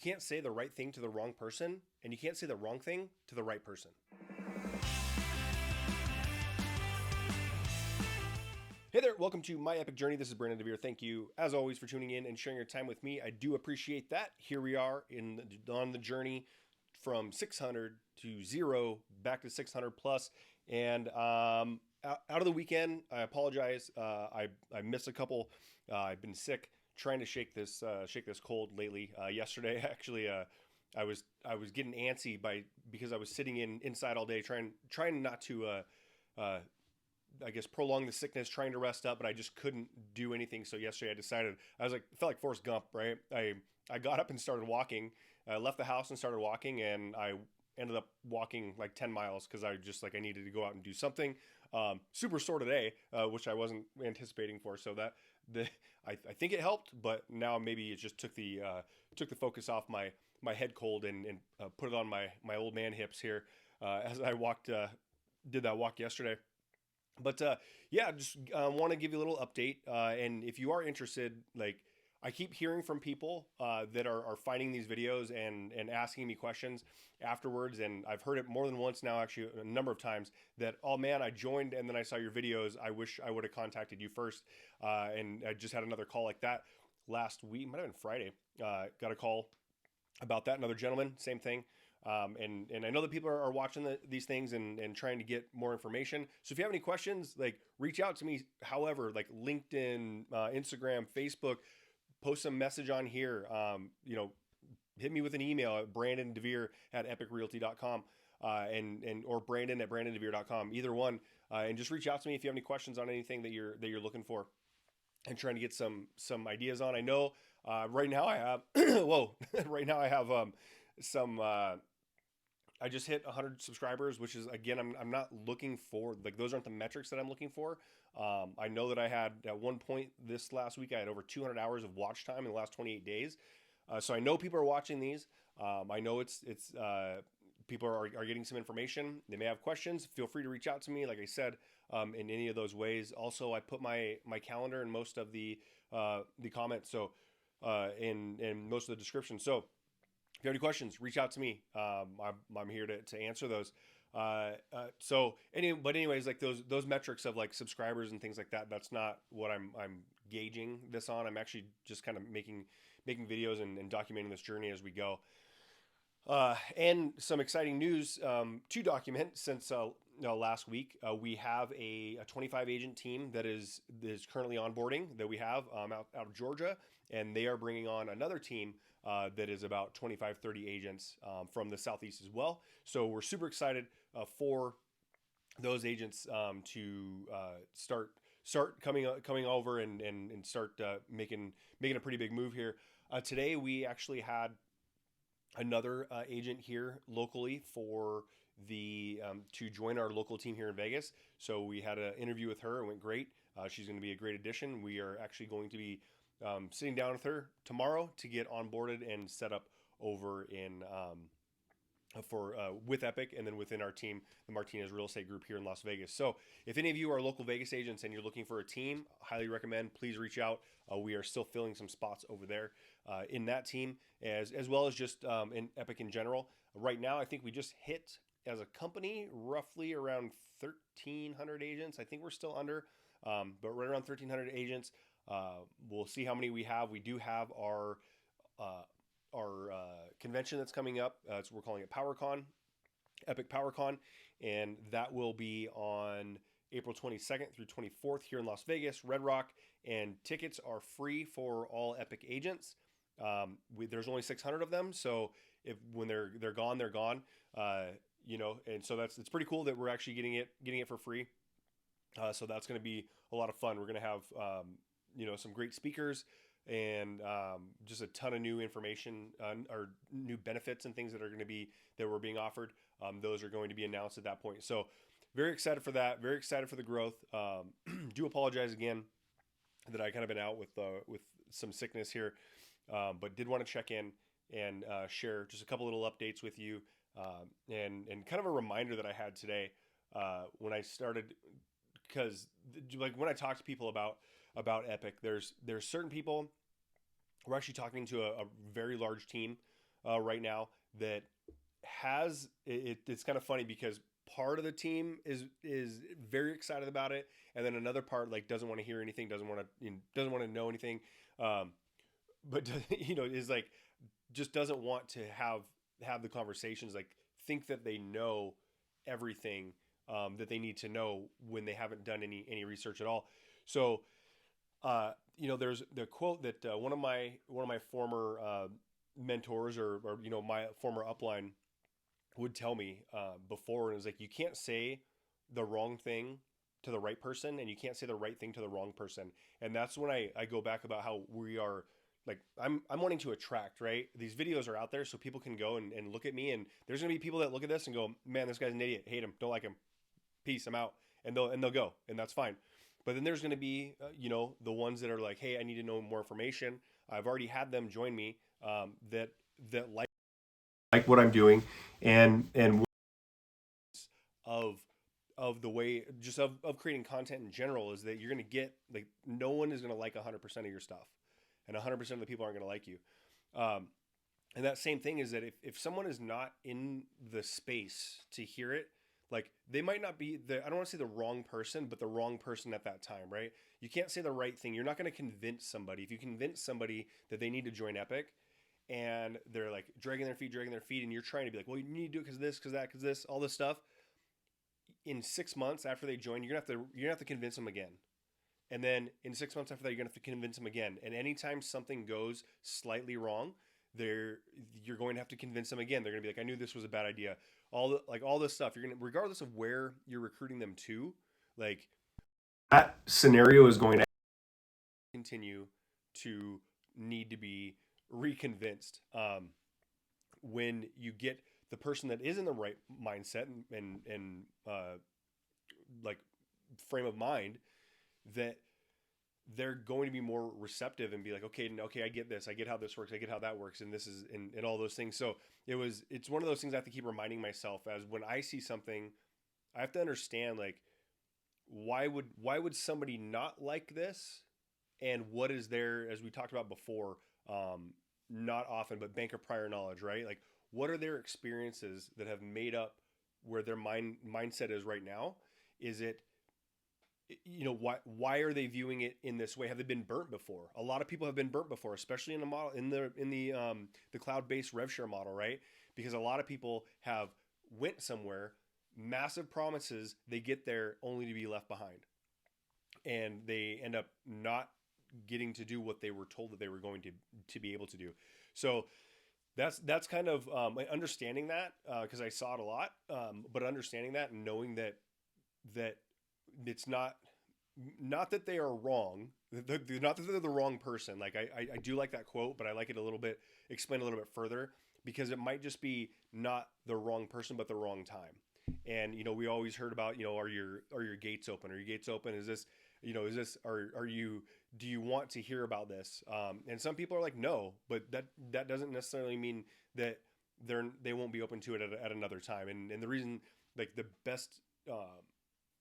can't say the right thing to the wrong person, and you can't say the wrong thing to the right person. Hey there, welcome to My Epic Journey. This is Brandon DeVere. Thank you, as always, for tuning in and sharing your time with me. I do appreciate that. Here we are on the journey from 600 to 0 back to 600 plus. And out of the weekend, I apologize. I missed a couple. I've been sick, trying to shake this cold lately. Yesterday, actually, I was getting antsy because I was sitting inside all day, trying not to. I guess prolong the sickness, trying to rest up, but I just couldn't do anything. So yesterday I decided, I felt like Forrest Gump, right? I got up and started walking. I left the house and started walking, and I ended up walking like 10 miles because I needed to go out and do something. Super sore today, which I wasn't anticipating for. So I think it helped, but now maybe it just took the focus off my head cold and put it on my old man hips here as I did that walk yesterday. But just want to give you a little update. And if you are interested, I keep hearing from people that are finding these videos and asking me questions afterwards. And I've heard it more than once now, actually a number of times, that, oh man, I joined and then I saw your videos. I wish I would have contacted you first. And I just had another call like that last week. Might have been Friday. Got a call about that. Another gentleman, same thing. And I know that people are watching these things and trying to get more information. So if you have any questions, reach out to me. However, LinkedIn, Instagram, Facebook, post some message on here. Hit me with an email at brandondevere@epiquerealty.com or brandon@brandondevere.com, either one. And just reach out to me if you have any questions on anything that you're looking for and trying to get some ideas on. I know right now I have right now I have some. I just hit 100 subscribers, which is, again, I'm not looking for, those aren't the metrics that I'm looking for. I know that I had, at one point this last week, I had over 200 hours of watch time in the last 28 days. So I know people are watching these. I know it's people are getting some information. They may have questions. Feel free to reach out to me, like I said, in any of those ways. Also, I put my calendar in most of the comments, so in most of the description. So if you have any questions, reach out to me. I'm here to answer those. Anyways, those metrics of subscribers and things like that, that's not what I'm gauging this on. I'm actually just kind of making videos and documenting this journey as we go. And some exciting news to document since last week. We have a 25 agent team that is currently onboarding that we have out of Georgia, and they are bringing on another team that is about 25, 30 agents from the Southeast as well. So we're super excited for those agents to start coming over and start making a pretty big move here. Today we actually had another agent here locally for to join our local team here in Vegas. So we had an interview with her. It went great. She's going to be a great addition. We are actually going to be sitting down with her tomorrow to get onboarded and set up over in with Epic, and then within our team, the Martinez Real Estate Group here in Las Vegas. So if any of you are local Vegas agents and you're looking for a team, highly recommend, please reach out. We are still filling some spots over there in that team, as well as just in Epic in general. Right now, I think we just hit, as a company, roughly around 1,300 agents. I think we're still under, but right around 1,300 agents. We'll see how many we have. We do have our convention that's coming up. So we're calling it PowerCon, Epic PowerCon, and that will be on April 22nd through 24th here in Las Vegas, Red Rock, and tickets are free for all Epic agents. There's only 600 of them, so when they're gone, they're gone. And so it's pretty cool that we're actually getting it for free. So that's going to be a lot of fun. We're going to have some great speakers and just a ton of new information or new benefits and things that we're being offered. Those are going to be announced at that point. So very excited for that. Very excited for the growth. Do apologize again that I kind of been out with some sickness here, but did want to check in and share just a couple little updates with you, and kind of a reminder that I had today when I started, because when I talk to people about Epic, there's certain people. We're actually talking to a very large team right now that it's kind of funny because part of the team is very excited about it, and then another part like doesn't want to hear anything, doesn't want to know anything, um, but is like just doesn't want to have the conversations, like think that they know everything that they need to know when they haven't done any research at all. So there's the quote that one of my former mentors or my former upline would tell me before, and it was like, you can't say the wrong thing to the right person, and you can't say the right thing to the wrong person. And that's when I go back about how we are, like, I'm wanting to attract, right? These videos are out there so people can go and look at me, and there's gonna be people that look at this and go, man, this guy's an idiot, hate him, don't like him, peace, I'm out, and they'll go, and that's fine. But then there's going to be, the ones that are like, hey, I need to know more information. I've already had them join me that like what I'm doing, and of the way just of creating content in general is that you're going to get, like, no one is going to like 100% of your stuff, and 100% of the people aren't going to like you. And that same thing is that if someone is not in the space to hear it, like, they might not be I don't want to say the wrong person, but the wrong person at that time, right? You can't say the right thing. You're not going to convince somebody. If you convince somebody that they need to join Epique and they're like dragging their feet, and you're trying to be like, well, you need to do it because this, because that, because this, all this stuff. In 6 months after they join, you're gonna have to convince them again. And then in 6 months after that, you're gonna have to convince them again. And anytime something goes slightly wrong, you're going to have to convince them again. They're gonna be like, I knew this was a bad idea. All this stuff. You're gonna, regardless of where you're recruiting them to, like, that scenario is going to continue to need to be reconvinced. When you get the person that is in the right mindset and like frame of mind, that they're going to be more receptive and be like, okay, I get this, I get how this works, I get how that works, and this is and all those things. So it's one of those things I have to keep reminding myself, as when I see something, I have to understand, like, why would somebody not like this, and what is there, as we talked about before, not often, but bank of prior knowledge, right? Like, what are their experiences that have made up where their mindset is right now? Is it, why are they viewing it in this way? Have they been burnt before? A lot of people have been burnt before, especially in the model, in the cloud-based rev share model, right? Because a lot of people have went somewhere, massive promises, they get there only to be left behind, and they end up not getting to do what they were told that they were going to be able to do. So that's kind of understanding that, because I saw it a lot, but understanding that and knowing that it's not that they are wrong, not that they're the wrong person. Like, I do like that quote, but I like it a little bit explained a little bit further, because it might just be not the wrong person, but the wrong time. And we always heard about, are your gates open? Are your gates open? Is this, do you want to hear about this? And some people are like, no, but that doesn't necessarily mean that they won't be open to it at another time. And the reason, like, the best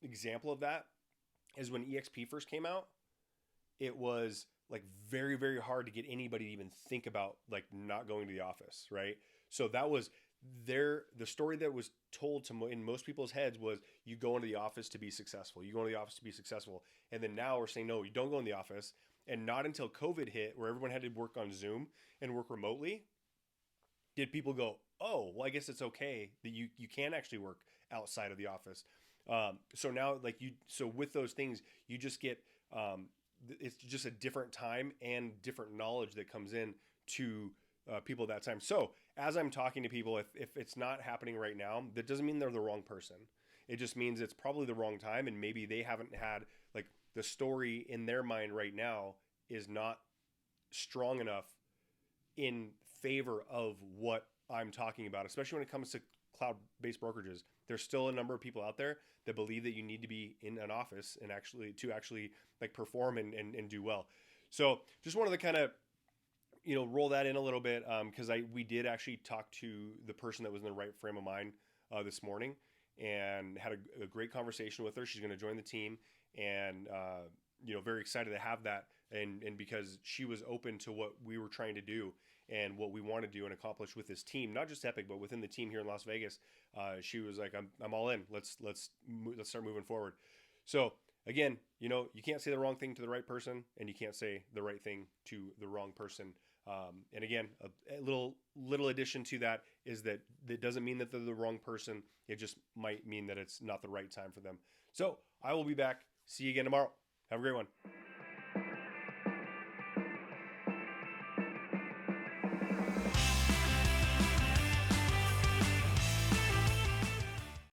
example of that is when EXP first came out. It was, like, very, very hard to get anybody to even think about, like, not going to the office, right? So that was the story that was told in most people's heads was, you go into the office to be successful. You go into the office to be successful. And then now we're saying, no, you don't go in the office. And not until COVID hit, where everyone had to work on Zoom and work remotely, did people go, oh, well, I guess it's okay that you can actually work outside of the office. So now, like, so with those things, you just get, it's just a different time and different knowledge that comes in to people at that time. So as I'm talking to people, if it's not happening right now, that doesn't mean they're the wrong person. It just means it's probably the wrong time, and maybe they haven't had, like, the story in their mind right now is not strong enough in favor of what I'm talking about, especially when it comes to cloud-based brokerages. There's still a number of people out there that believe that you need to be in an office and actually like perform and do well. So just wanted to kind of roll that in a little bit, because we did actually talk to the person that was in the right frame of mind this morning, and had a great conversation with her. She's going to join the team, and very excited to have that, and because she was open to what we were trying to do. and what we want to do and accomplish with this team, not just Epique, but within the team here in Las Vegas. She was like, I'm all in. Let's start moving forward. So again, you know, you can't say the wrong thing to the right person, and you can't say the right thing to the wrong person. And again, a little addition to that is that it doesn't mean that they're the wrong person. It just might mean that it's not the right time for them. So I will be back. See you again tomorrow. Have a great one.